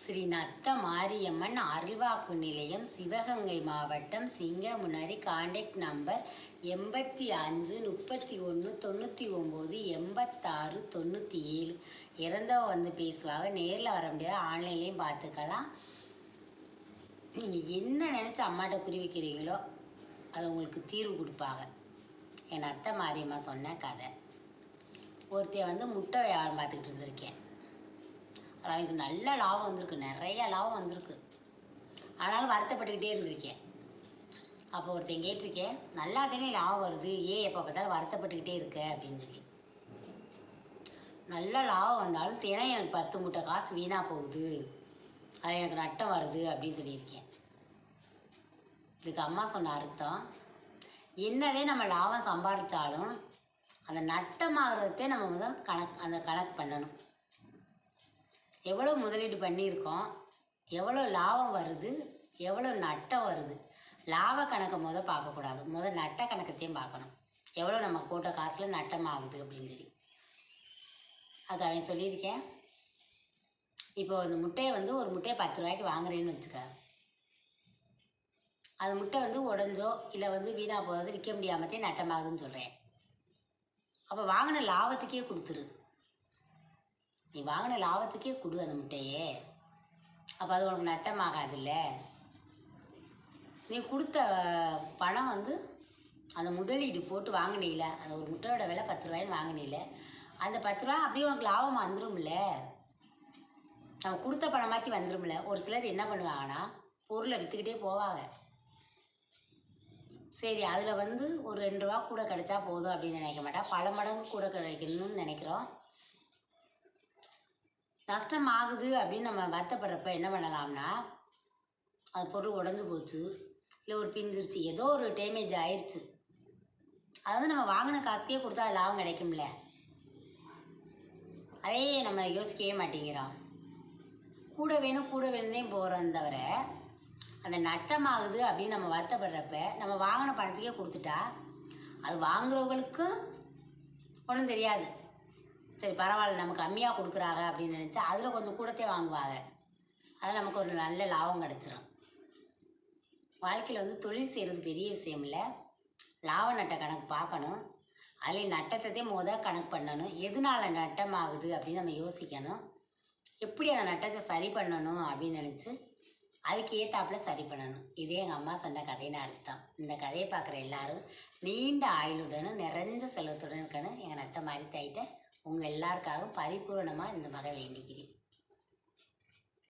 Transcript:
ஸ்ரீ நத்த மாரியம்மன் அருள்வாக்கு நிலையம், சிவகங்கை மாவட்டம், சிங்கமுனரி. Contact number 8531919697. இறந்தவ வந்து பேசுவாங்க. நேரில் வர முடியாது, ஆன்லைன்லேயும் பார்த்துக்கலாம். நீங்கள் என்ன நினச்சி அம்மாட்ட குறி வைக்கிறீங்களோ அது உங்களுக்கு தீர்வு கொடுப்பாங்க. என் அத்தை மாரியம்மா சொன்ன கதை. ஒருத்தைய வந்து முட்டை வியாபாரம் பார்த்துக்கிட்டு இருந்திருக்கேன். அவனுக்கு நல்ல லாபம் வந்திருக்கு, நிறைய லாபம் வந்திருக்கு. ஆனாலும் வருத்தப்பட்டுக்கிட்டே இருந்திருக்கேன். அப்போ ஒருத்தன் கேட்டிருக்கேன், நல்லா தானே லாபம் வருது, ஏன் எப்போ பார்த்தாலும் வருத்தப்பட்டுக்கிட்டே இருக்க அப்படின்னு சொல்லி. நல்ல லாபம் வந்தாலும் தினம் எனக்கு 10 மூட்டை காசு வீணாக போகுது, அது எனக்கு நட்டம் வருது அப்படின்னு சொல்லியிருக்கேன். இதுக்கு அம்மா சொன்ன அர்த்தம், என்னதே நம்ம லாபம் சம்பாதிச்சாலும் அந்த நட்டமாகறதே நம்ம வந்து கணக்கு பண்ணணும். எவ்வளோ முதலீடு பண்ணியிருக்கோம், எவ்வளோ லாபம் வருது, எவ்வளோ நட்டம் வருது. லாப கணக்கை பார்க்கக்கூடாது, நட்ட கணக்கத்தையும் பார்க்கணும். எவ்வளோ நம்ம போட்ட காசில் நட்டமாகுது அப்படின்னு சொல்லி. அது அவன் சொல்லியிருக்கேன். இப்போ அந்த முட்டையை வந்து ஒரு முட்டையை 10 ரூபாய்க்கு வாங்குறேன்னு வச்சுக்க. அந்த முட்டை வந்து உடஞ்சோ இல்லை வந்து வீணாக போகிறது விற்க முடியாமத்தே நட்டமாகுதுன்னு சொல்கிறேன். அப்போ வாங்கின லாபத்துக்கே கொடுத்துரு. நீ வாங்கின லாபத்துக்கே கொடு அந்த முட்டையே. அப்போ அது உனக்கு நட்டமாகாதுல்ல. நீ கொடுத்த பணம் வந்து அந்த முதலீடு போட்டு வாங்கினீல, அந்த ஒரு முட்டையோட விலை 10 ரூபாய்ன்னு வாங்கினீல, அந்த 10 ரூபா அப்படியே உனக்கு லாபம் வந்துடும்ல. நம்ம கொடுத்த பணமாச்சு வந்துடும்ல. ஒரு சிலர் என்ன பண்ணுவாங்கன்னா பொருளை விற்றுக்கிட்டே போவாங்க. சரி, அதில் வந்து ஒரு 2 ரூபா கூட கிடைச்சா போதும் அப்படின்னு நினைக்க மாட்டா, பல மடங்கு கூட கிடைக்கணும்னு நினைக்கிறோம். நஷ்டம் ஆகுது அப்படின்னு நம்ம வருத்தப்படுறப்ப என்ன பண்ணலாம்னா, அது பொருள் உடஞ்சி போச்சு, இல்லை ஒரு பிஞ்சிருச்சு, ஏதோ ஒரு டேமேஜ் ஆயிடுச்சு, அது வந்து நம்ம வாங்கின காசுக்கே கொடுத்தா அது லாபம் கிடைக்கும்ல. அதையே நம்ம யோசிக்கவே மாட்டேங்கிறோம். கூட வேணும்னே போகிறோம் தவிர, அந்த நட்டமாகுது அப்படின்னு நம்ம வருத்தப்படுறப்ப நம்ம வாங்கின பணத்துக்கே கொடுத்துட்டா அது வாங்குறவங்களுக்கும் ஒன்றும் தெரியாது. சரி பரவாயில்ல, நமக்கு கம்மியாக கொடுக்குறாங்க அப்படின்னு நினச்சா அதில் கொஞ்சம் கூடத்தே வாங்குவாங்க. அதில் நமக்கு ஒரு நல்ல லாபம் கிடச்சிரும். வாழ்க்கையில் வந்து தொழில் செய்கிறது பெரிய விஷயம் இல்லை. லாப நட்ட கணக்கு பார்க்கணும். அதில் நட்டத்தை கணக்கு பண்ணணும். எதனால் நட்டமாகுது அப்படின்னு நம்ம யோசிக்கணும். எப்படி அந்த நட்டத்தை சரி பண்ணணும் அப்படின்னு நினச்சி அதுக்கு ஏற்றாப்புல சரி பண்ணணும். இதே எங்கள் அம்மா சொன்ன கதைன்னு அர்த்தம். இந்த கதையை பார்க்குற எல்லாரும் நீண்ட ஆயுளுடனும் நிறைஞ்ச செல்வத்துடன் இருக்கணும். எங்கள் நத்த மாதிரி தைட்ட உங்கள் எல்லாருக்காகவும் பரிபூர்ணமாக இந்த மகை வேண்டிக்கிறேன்.